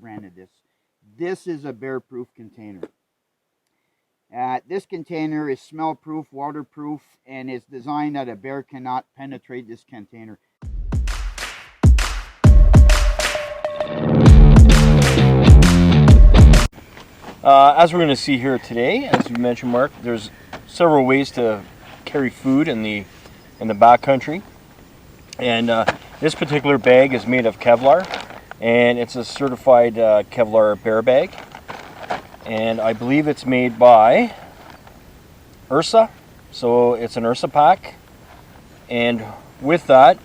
brand of this. This is a bear-proof container. This container is smell-proof, waterproof, and is designed that a bear cannot penetrate this container. As we're going to see here today, as you mentioned, Mark, there's several ways to carry food in the backcountry, and this particular bag is made of Kevlar, and it's a certified Kevlar bear bag, and I believe it's made by Ursack, so it's an Ursack pack, and with that,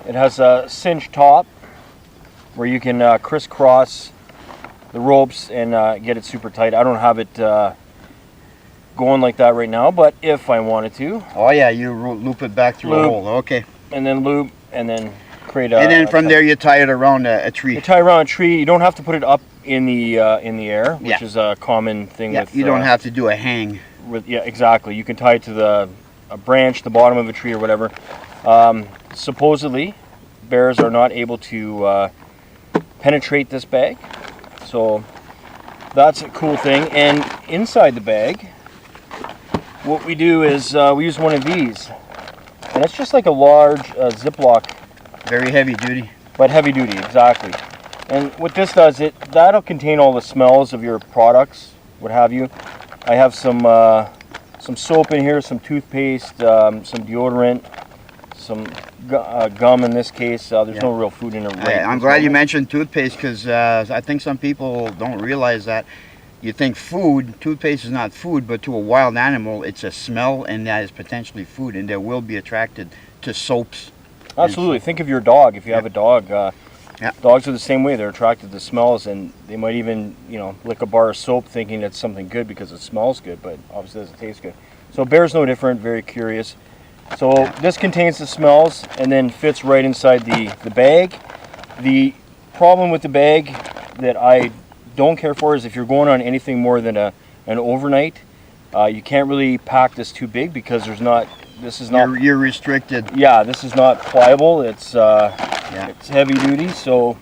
it has a cinch top where you can crisscross the ropes and get it super tight. I don't have it going like that right now, but if I wanted to. Oh yeah, you loop it back through a hole. Okay. And then loop, and then create a. And then from there you tie it around a tree. You tie it around a tree. You don't have to put it up in the air, which is a common thing. Yeah, with, you don't have to do a hang. Yeah, exactly. You can tie it to a branch, the bottom of a tree, or whatever. Supposedly, bears are not able to penetrate this bag. So that's a cool thing. And inside the bag, what we do is we use one of these, and it's just like a large Ziploc. Very heavy duty. But heavy duty, exactly. And what this does, that'll contain all the smells of your products, what have you. I have some soap in here, some toothpaste, some deodorant, some gum in this case. There's no real food in it. I'm glad you mentioned toothpaste, because I think some people don't realize that. You think food, toothpaste is not food, but to a wild animal, it's a smell, and that is potentially food, and they will be attracted to soaps. Absolutely. Think of your dog. If you have a dog, dogs are the same way. They're attracted to smells, and they might even, lick a bar of soap thinking it's something good because it smells good, but obviously it doesn't taste good. So bear's no different, very curious. So this contains the smells and then fits right inside the bag. The problem with the bag that I don't care for is if you're going on anything more than an overnight, you can't really pack this too big because this is not. You're restricted. Yeah, this is not pliable. It's heavy duty, so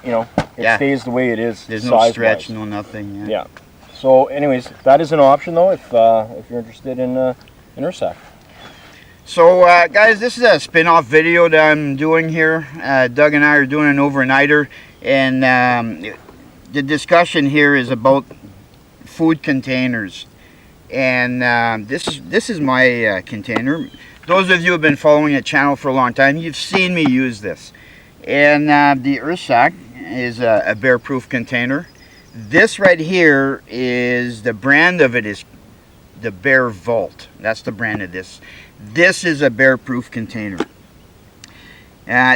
it stays the way it is. There's no stretch, no nothing. Yeah. So, anyways, that is an option though if you're interested in Ursack. So guys, this is a spin-off video that I'm doing here. Doug and I are doing an overnighter, and the discussion here is about food containers. And this is my container. Those of you who have been following the channel for a long time, you've seen me use this. And the Ursack is a bear-proof container. This right here is, the brand of it is the Bear Vault. That's the brand of this. This is a bear-proof container.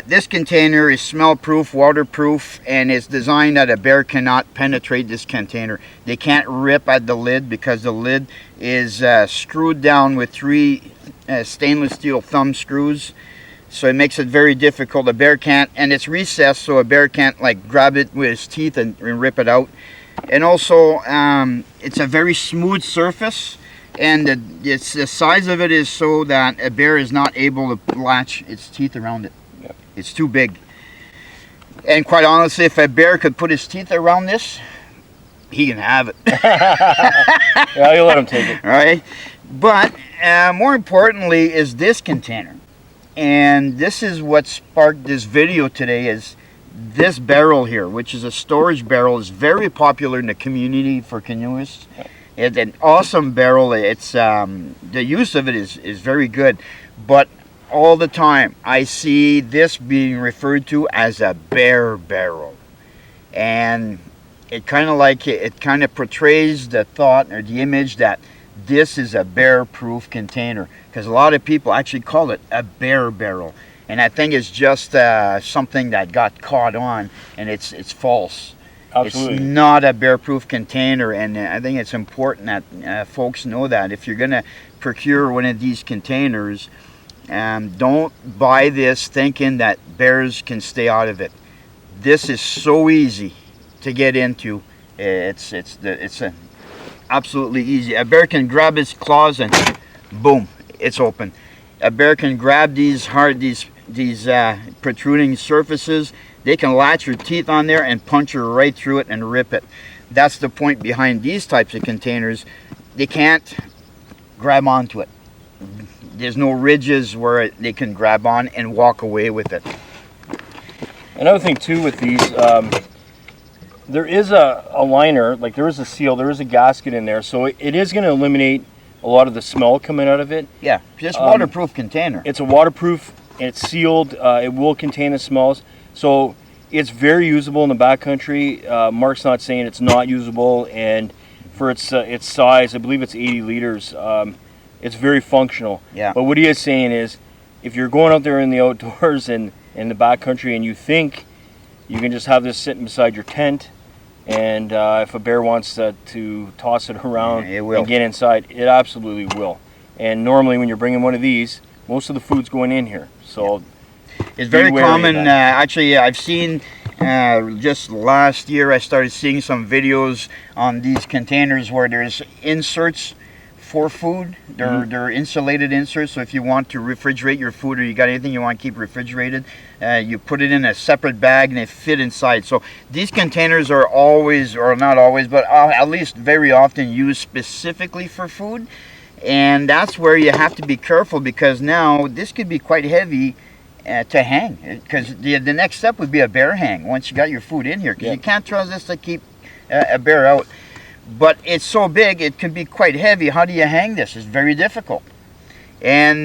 This container is smell-proof, waterproof, and it's designed that a bear cannot penetrate this container. They can't rip at the lid because the lid is screwed down with 3 stainless steel thumb screws. So it makes it very difficult. A bear can't, and it's recessed so a bear can't like grab it with his teeth and rip it out. And also, it's a very smooth surface. And the size of it is so that a bear is not able to latch its teeth around it. Yep. It's too big. And quite honestly, if a bear could put his teeth around this, he can have it. Yeah, you let him take it. All right. But more importantly is this container. And this is what sparked this video today, is this barrel here, which is a storage barrel, is very popular in the community for canoeists. Yep. It's an awesome barrel. It's the use of it is very good, but all the time I see this being referred to as a bear barrel, and it kind of portrays the thought or the image that this is a bear-proof container, because a lot of people actually call it a bear barrel, and I think it's just something that got caught on, and it's false. Absolutely. It's not a bear-proof container, and I think it's important that folks know that. If you're going to procure one of these containers, don't buy this thinking that bears can stay out of it. This is so easy to get into. It's absolutely easy. A bear can grab its claws and boom, it's open. A bear can grab these protruding surfaces. they can latch their teeth on there and puncture right through it and rip it. That's the point behind these types of containers. They can't grab onto it. There's no ridges where they can grab on and walk away with it. Another thing too with these, there is a liner, like there is a seal, there is a gasket in there, so it is going to eliminate a lot of the smell coming out of it. Yeah, just waterproof container. It's a waterproof, it's sealed, it will contain the smells, so it's very usable in the backcountry. Mark's not saying it's not usable, and for its size, I believe it's 80 liters, it's very functional. Yeah. But what he is saying is, if you're going out there in the outdoors and in the backcountry and you think you can just have this sitting beside your tent, and if a bear wants to toss it around and get inside, it absolutely will. And normally when you're bringing one of these, most of the food's going in here. So it's very common. Actually, I've seen just last year I started seeing some videos on these containers where there's inserts for food. They're insulated inserts, so if you want to refrigerate your food, or you got anything you want to keep refrigerated, you put it in a separate bag and they fit inside. So these containers are always, or not always, but at least very often used specifically for food. And that's where you have to be careful, because now this could be quite heavy to hang, because the next step would be a bear hang once you got your food in here, because you can't trust this to keep a bear out. But it's so big, it can be quite heavy. How do you hang this? It's very difficult. And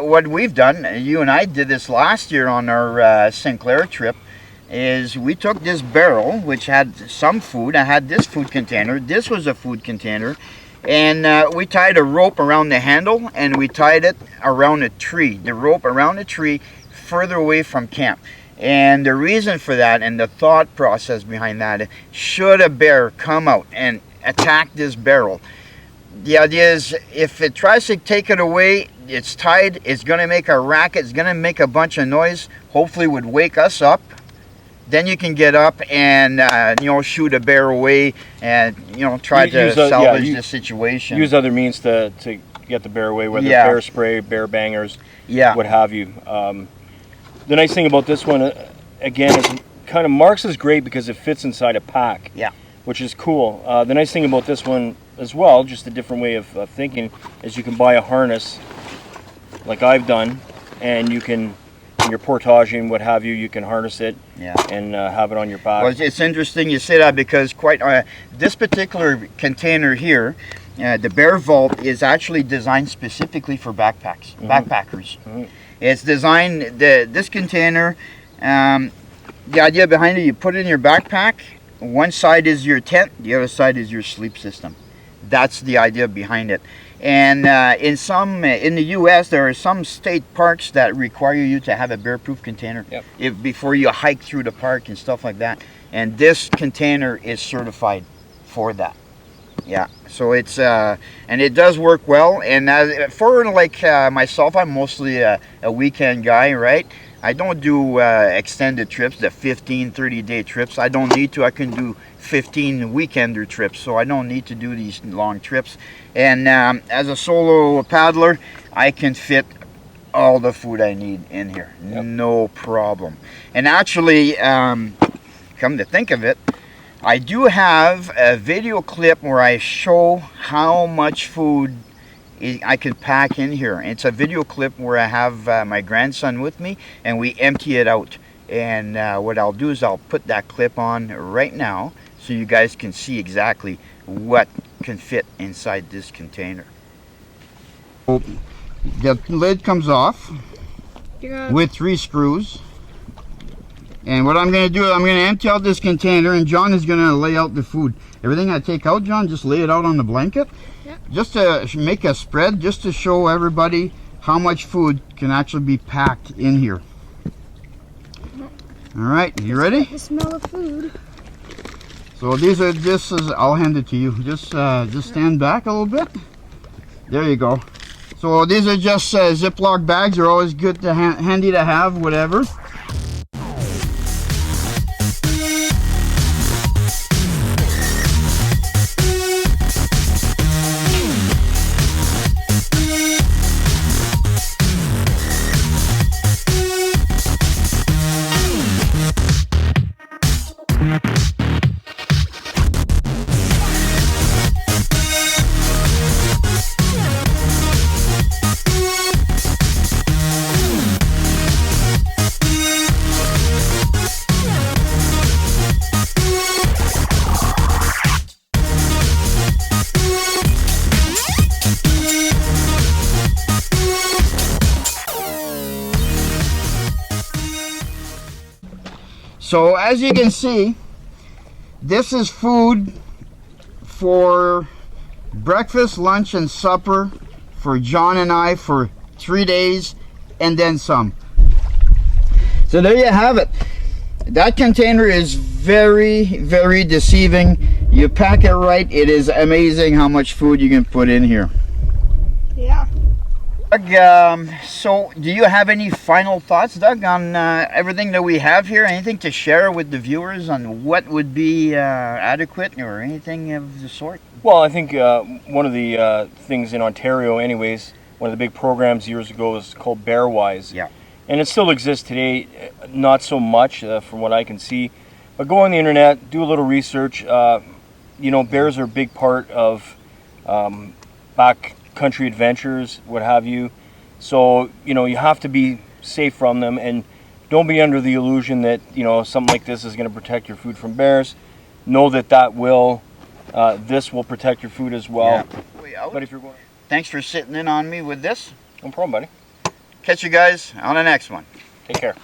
what we've done, you and I did this last year on our Sinclair trip, is we took this barrel, which had some food. I had this food container. This was a food container. And we tied a rope around the handle, and we tied it around a tree. The rope around a tree further away from camp. And the reason for that, and the thought process behind that, should a bear come out and attack this barrel, the idea is if it tries to take it away, it's tied, it's going to make a racket, it's going to make a bunch of noise, hopefully would wake us up. Then you can get up and shoot a bear away and try to salvage the situation. Use other means to get the bear away, whether bear spray, bear bangers, what have you. The nice thing about this one, again, is kind of Mark's is great because it fits inside a pack. Yeah. Which is cool. The nice thing about this one as well, just a different way of thinking, is you can buy a harness like I've done, and you can, when you're portaging, what have you, you can harness it and have it on your back. Well, it's interesting you say that, because this particular container here, the Bear Vault, is actually designed specifically for backpackers. Mm-hmm. It's designed, this container, the idea behind it, you put it in your backpack. One side is your tent, the other side is your sleep system. That's the idea behind it. And in the U.S., there are some state parks that require you to have a bear-proof container before you hike through the park and stuff like that. And this container is certified for that. Yeah, so it's and it does work well. And for myself, I'm mostly a weekend guy, right? I don't do extended trips, the 15, 30-day trips. I don't need to. I can do 15 weekender trips, so I don't need to do these long trips. And as a solo paddler, I can fit all the food I need in here. No problem. And actually, come to think of it, I do have a video clip where I show how much food I can pack in here. It's a video clip where I have my grandson with me, and we empty it out. And what I'll do is I'll put that clip on right now so you guys can see exactly what can fit inside this container. The lid comes off with 3 screws. And what I'm going to do, I'm going to empty out this container, and John is going to lay out the food. Everything I take out, John, just lay it out on the blanket. Yep. Just to make a spread, just to show everybody how much food can actually be packed in here. All right, you ready? The smell of food. So this is, I'll hand it to you. Just stand back a little bit. There you go. So these are just Ziploc bags. They're always good to handy to have, whatever. So as you can see, this is food for breakfast, lunch, and supper for John and I for 3 days and then some. So there you have it. That container is very, very deceiving. You pack it right, it is amazing how much food you can put in here. Yeah. Doug, so do you have any final thoughts, Doug, on everything that we have here? Anything to share with the viewers on what would be adequate or anything of the sort? Well, I think one of the things in Ontario anyways, one of the big programs years ago was called Bearwise. Yeah. And it still exists today, not so much from what I can see. But go on the internet, do a little research. You know, bears are a big part of backcountry adventures, what have you. So, you know, you have to be safe from them, and don't be under the illusion that, you know, something like this is going to protect your food from bears. Know that this will protect your food as well. Yeah. But if you're going, Thanks for sitting in on me with this. no problem, buddy. Catch you guys on the next one. Take care.